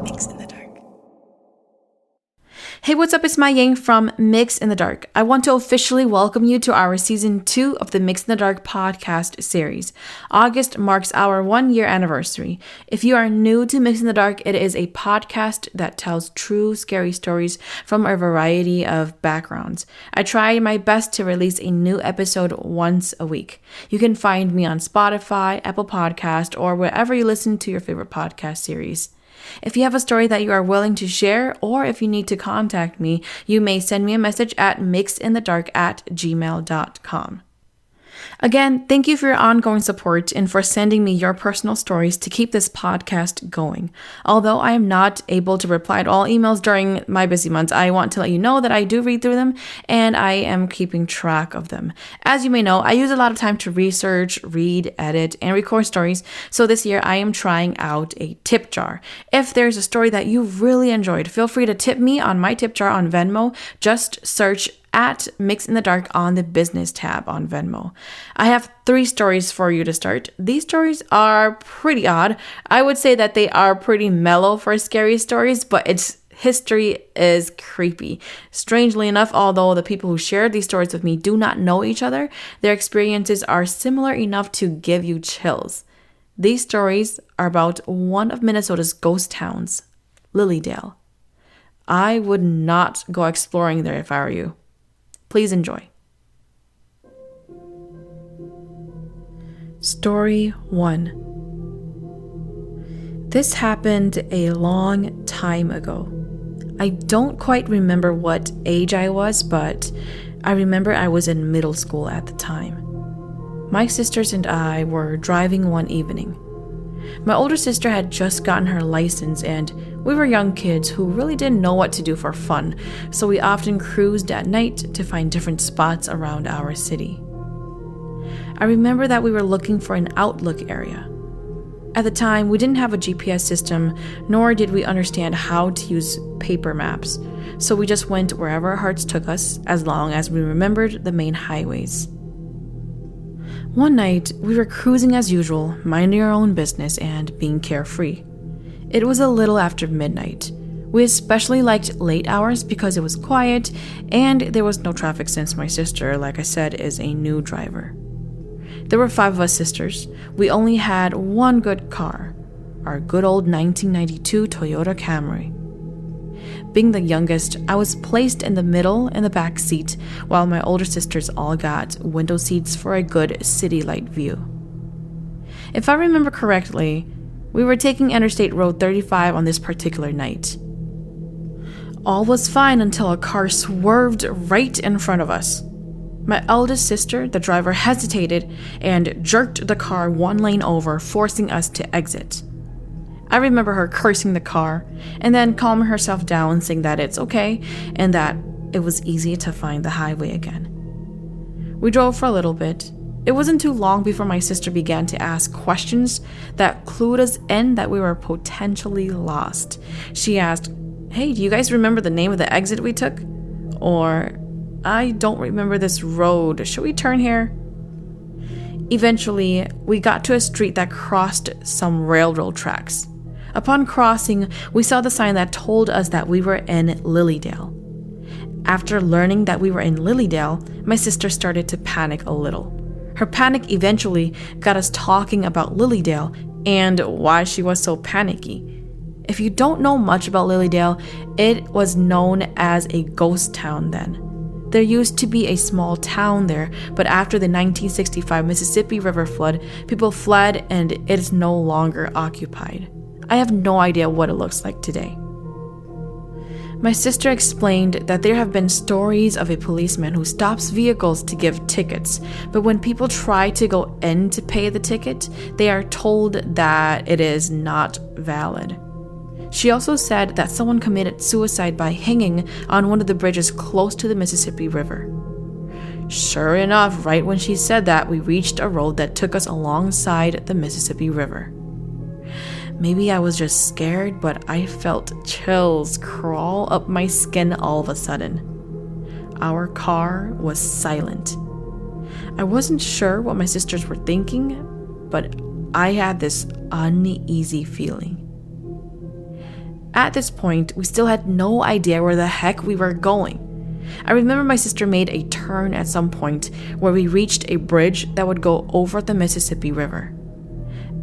Mix in the Dark. Hey, what's up? It's MaiYang from Mix in the Dark. I want to officially welcome you to our season 2 of the Mix in the Dark podcast series. August marks our 1-year anniversary. If you are new to Mix in the Dark, it is a podcast that tells true scary stories from a variety of backgrounds. I try my best to release a new episode once a week. You can find me on Spotify, Apple Podcast, or wherever you listen to your favorite podcast series. If you have a story that you are willing to share, or if you need to contact me, you may send me a message at myxinthedark@gmail.com. Again, thank you for your ongoing support and for sending me your personal stories to keep this podcast going. Although I am not able to reply to all emails during my busy months, I want to let you know that I do read through them and I am keeping track of them. As you may know, I use a lot of time to research, read, edit, and record stories, so this year I am trying out a tip jar. If there's a story that you really enjoyed, feel free to tip me on my tip jar on Venmo. Just search at Mix in the Dark on the business tab on Venmo. I have 3 stories for you to start. These stories are pretty odd. I would say that they are pretty mellow for scary stories, but its history is creepy. Strangely enough, although the people who shared these stories with me do not know each other, their experiences are similar enough to give you chills. These stories are about one of Minnesota's ghost towns, Lilydale. I would not go exploring there if I were you. Please enjoy. Story 1. This happened a long time ago. I don't quite remember what age I was, but I remember I was in middle school at the time. My sisters and I were driving one evening. My older sister had just gotten her license, and we were young kids who really didn't know what to do for fun, so we often cruised at night to find different spots around our city. I remember that we were looking for an outlook area. At the time, we didn't have a GPS system, nor did we understand how to use paper maps, so we just went wherever our hearts took us, as long as we remembered the main highways. One night, we were cruising as usual, minding our own business and being carefree. It was a little after midnight. We especially liked late hours because it was quiet and there was no traffic since my sister, like I said, is a new driver. There were 5 of us sisters. We only had one good car, our good old 1992 Toyota Camry. Being the youngest, I was placed in the middle in the back seat, while my older sisters all got window seats for a good city light view. If I remember correctly, we were taking Interstate Road 35 on this particular night. All was fine until a car swerved right in front of us. My eldest sister, the driver, hesitated and jerked the car 1 lane over, forcing us to exit. I remember her cursing the car and then calming herself down, saying that it's okay and that it was easy to find the highway again. We drove for a little bit. It wasn't too long before my sister began to ask questions that clued us in that we were potentially lost. She asked, "Hey, do you guys remember the name of the exit we took?" Or, "I don't remember this road. Should we turn here?" Eventually, we got to a street that crossed some railroad tracks. Upon crossing, we saw the sign that told us that we were in Lilydale. After learning that we were in Lilydale, my sister started to panic a little. Her panic eventually got us talking about Lilydale and why she was so panicky. If you don't know much about Lilydale, it was known as a ghost town then. There used to be a small town there, but after the 1965 Mississippi River flood, people fled and it is no longer occupied. I have no idea what it looks like today. My sister explained that there have been stories of a policeman who stops vehicles to give tickets, but when people try to go in to pay the ticket, they are told that it is not valid. She also said that someone committed suicide by hanging on one of the bridges close to the Mississippi River. Sure enough, right when she said that, we reached a road that took us alongside the Mississippi River. Maybe I was just scared, but I felt chills crawl up my skin all of a sudden. Our car was silent. I wasn't sure what my sisters were thinking, but I had this uneasy feeling. At this point, we still had no idea where the heck we were going. I remember my sister made a turn at some point where we reached a bridge that would go over the Mississippi River.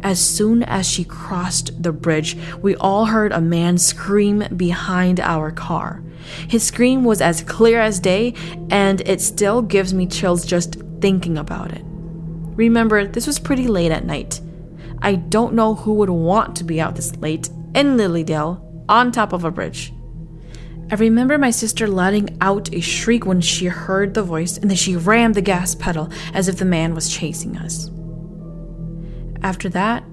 As soon as she crossed the bridge, we all heard a man scream behind our car. His scream was as clear as day, and it still gives me chills just thinking about it. Remember, this was pretty late at night. I don't know who would want to be out this late in Lilydale on top of a bridge. I remember my sister letting out a shriek when she heard the voice, and then she rammed the gas pedal as if the man was chasing us. After that,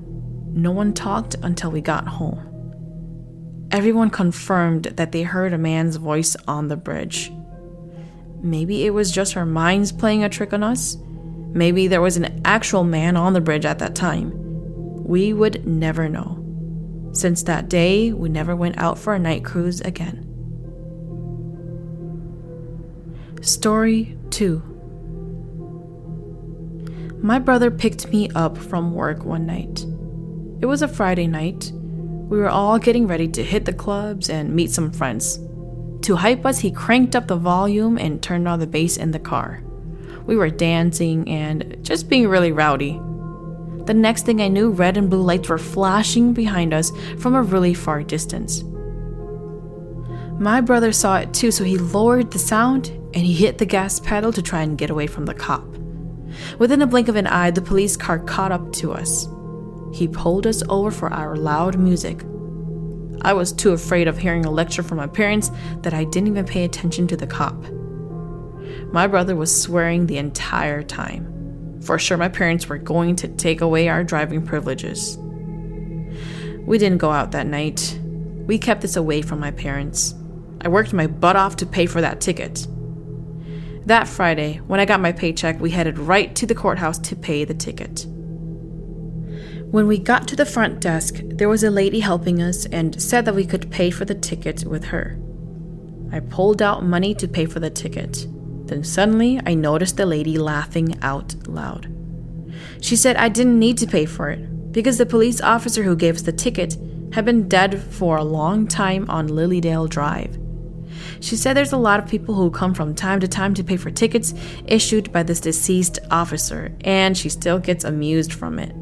no one talked until we got home. Everyone confirmed that they heard a man's voice on the bridge. Maybe it was just our minds playing a trick on us. Maybe there was an actual man on the bridge at that time. We would never know. Since that day, we never went out for a night cruise again. Story 2. My brother picked me up from work one night. It was a Friday night. We were all getting ready to hit the clubs and meet some friends. To hype us, he cranked up the volume and turned on the bass in the car. We were dancing and just being really rowdy. The next thing I knew, red and blue lights were flashing behind us from a really far distance. My brother saw it too, so he lowered the sound and he hit the gas pedal to try and get away from the cop. Within a blink of an eye, the police car caught up to us. He pulled us over for our loud music. I was too afraid of hearing a lecture from my parents that I didn't even pay attention to the cop. My brother was swearing the entire time. For sure, my parents were going to take away our driving privileges. We didn't go out that night. We kept this away from my parents. I worked my butt off to pay for that ticket. That Friday, when I got my paycheck, we headed right to the courthouse to pay the ticket. When we got to the front desk, there was a lady helping us and said that we could pay for the ticket with her. I pulled out money to pay for the ticket. Then suddenly, I noticed the lady laughing out loud. She said I didn't need to pay for it because the police officer who gave us the ticket had been dead for a long time on Lilydale Drive. She said there's a lot of people who come from time to time to pay for tickets issued by this deceased officer, and she still gets amused from it.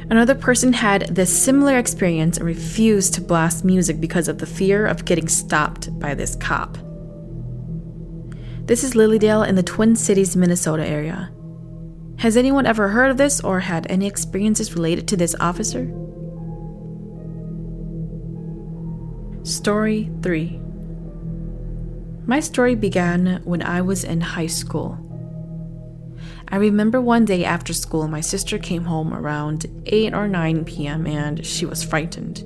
Another person had this similar experience and refused to blast music because of the fear of getting stopped by this cop. This is Lilydale in the Twin Cities, Minnesota area. Has anyone ever heard of this or had any experiences related to this officer? Story 3. My story began when I was in high school. I remember one day after school, my sister came home around 8 or 9 p.m. and she was frightened.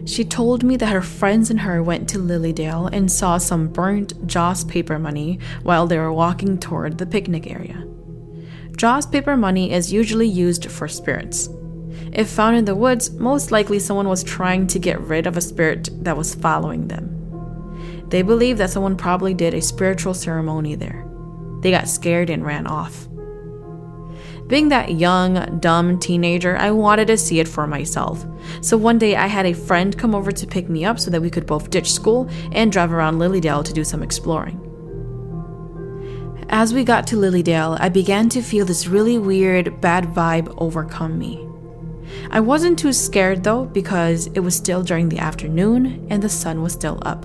She told me that her friends and her went to Lilydale and saw some burnt Jaws paper money while they were walking toward the picnic area. Jaws paper money is usually used for spirits. If found in the woods, most likely someone was trying to get rid of a spirit that was following them. They believe that someone probably did a spiritual ceremony there. They got scared and ran off. Being that young, dumb teenager, I wanted to see it for myself. So one day I had a friend come over to pick me up so that we could both ditch school and drive around Lilydale to do some exploring. As we got to Lilydale, I began to feel this really weird, bad vibe overcome me. I wasn't too scared though because it was still during the afternoon and the sun was still up.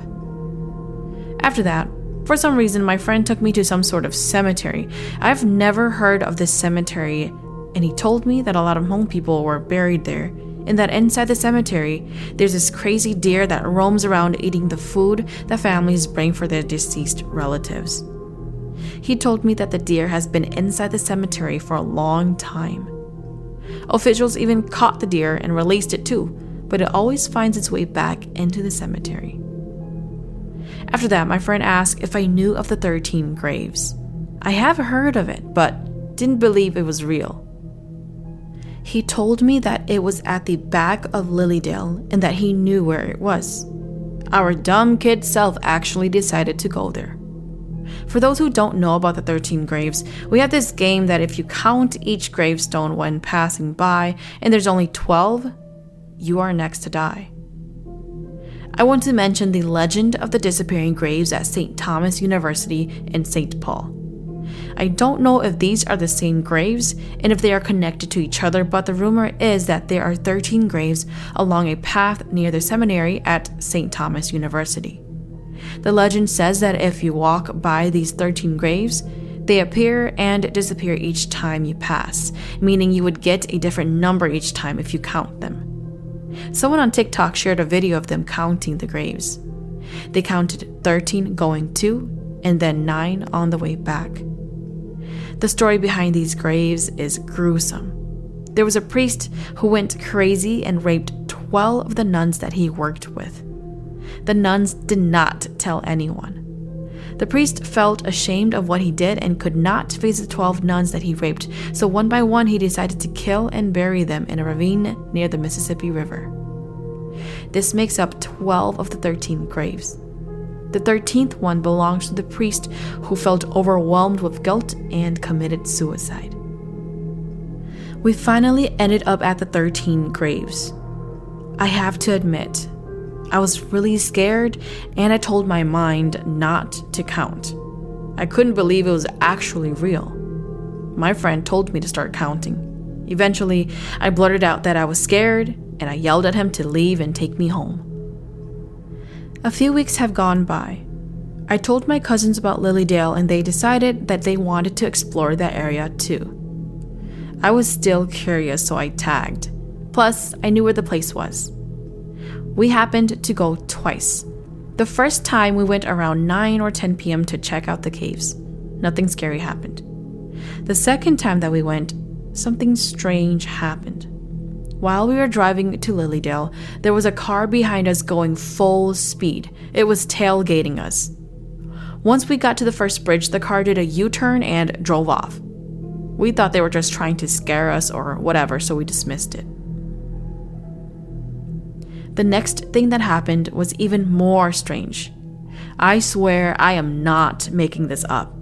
After that, for some reason, my friend took me to some sort of cemetery. I've never heard of this cemetery, and he told me that a lot of Hmong people were buried there, and that inside the cemetery, there's this crazy deer that roams around eating the food that families bring for their deceased relatives. He told me that the deer has been inside the cemetery for a long time. Officials even caught the deer and released it too, but it always finds its way back into the cemetery. After that, my friend asked if I knew of the 13 graves. I have heard of it, but didn't believe it was real. He told me that it was at the back of Lilydale and that he knew where it was. Our dumb kid self actually decided to go there. For those who don't know about the 13 graves, we have this game that if you count each gravestone when passing by and there's only 12, you are next to die. I want to mention the legend of the disappearing graves at St. Thomas University in St. Paul. I don't know if these are the same graves and if they are connected to each other, but the rumor is that there are 13 graves along a path near the seminary at St. Thomas University. The legend says that if you walk by these 13 graves, they appear and disappear each time you pass, meaning you would get a different number each time if you count them. Someone on TikTok shared a video of them counting the graves. They counted 13 going to, and then 9 on the way back. The story behind these graves is gruesome. There was a priest who went crazy and raped 12 of the nuns that he worked with. The nuns did not tell anyone. The priest felt ashamed of what he did and could not face the 12 nuns that he raped, so one by one he decided to kill and bury them in a ravine near the Mississippi River. This makes up 12 of the 13 graves. The 13th one belongs to the priest who felt overwhelmed with guilt and committed suicide. We finally ended up at the 13 graves. I have to admit, I was really scared and I told my mind not to count. I couldn't believe it was actually real. My friend told me to start counting. Eventually, I blurted out that I was scared and I yelled at him to leave and take me home. A few weeks have gone by. I told my cousins about Lilydale and they decided that they wanted to explore that area too. I was still curious, so I tagged. Plus, I knew where the place was. We happened to go twice. The first time we went around 9 or 10 p.m. to check out the caves. Nothing scary happened. The second time that we went, something strange happened. While we were driving to Lilydale, there was a car behind us going full speed. It was tailgating us. Once we got to the first bridge, the car did a U-turn and drove off. We thought they were just trying to scare us or whatever, so we dismissed it. The next thing that happened was even more strange. I swear I am not making this up.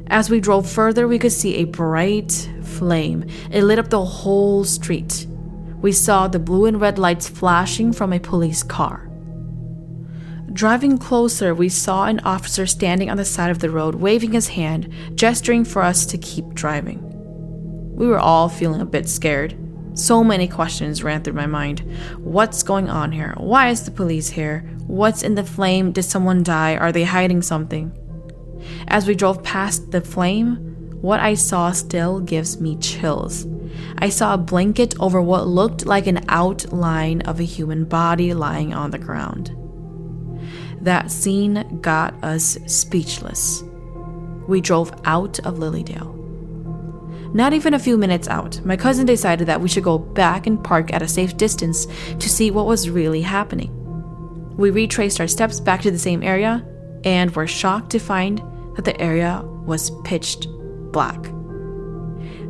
As we drove further, we could see a bright flame. It lit up the whole street. We saw the blue and red lights flashing from a police car. Driving closer, we saw an officer standing on the side of the road, waving his hand, gesturing for us to keep driving. We were all feeling a bit scared. So many questions ran through my mind. What's going on here? Why is the police here? What's in the flame? Did someone die? Are they hiding something? As we drove past the flame, what I saw still gives me chills. I saw a blanket over what looked like an outline of a human body lying on the ground. That scene got us speechless. We drove out of Lilydale. Not even a few minutes out, my cousin decided that we should go back and park at a safe distance to see what was really happening. We retraced our steps back to the same area and were shocked to find that the area was pitch black.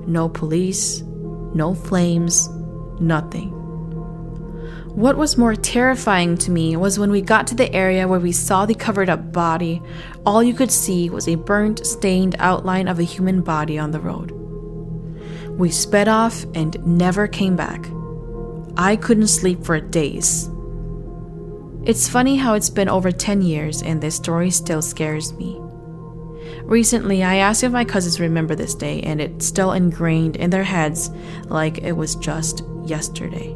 No police, no flames, nothing. What was more terrifying to me was when we got to the area where we saw the covered up body, all you could see was a burnt, stained outline of a human body on the road. We sped off and never came back. I couldn't sleep for days. It's funny how it's been over 10 years and this story still scares me. Recently, I asked if my cousins remember this day, and it's still ingrained in their heads like it was just yesterday.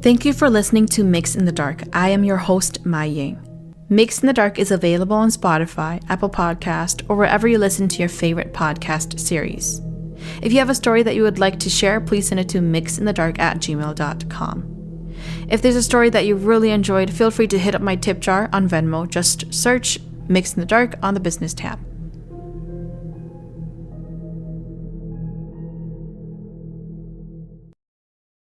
Thank you for listening to Mix in the Dark. I am your host, MaiYang. Mix in the Dark is available on Spotify, Apple Podcast, or wherever you listen to your favorite podcast series. If you have a story that you would like to share, please send it to myxinthedark@gmail.com. If there's a story that you really enjoyed, feel free to hit up my tip jar on Venmo. Just search Mix in the Dark on the business tab.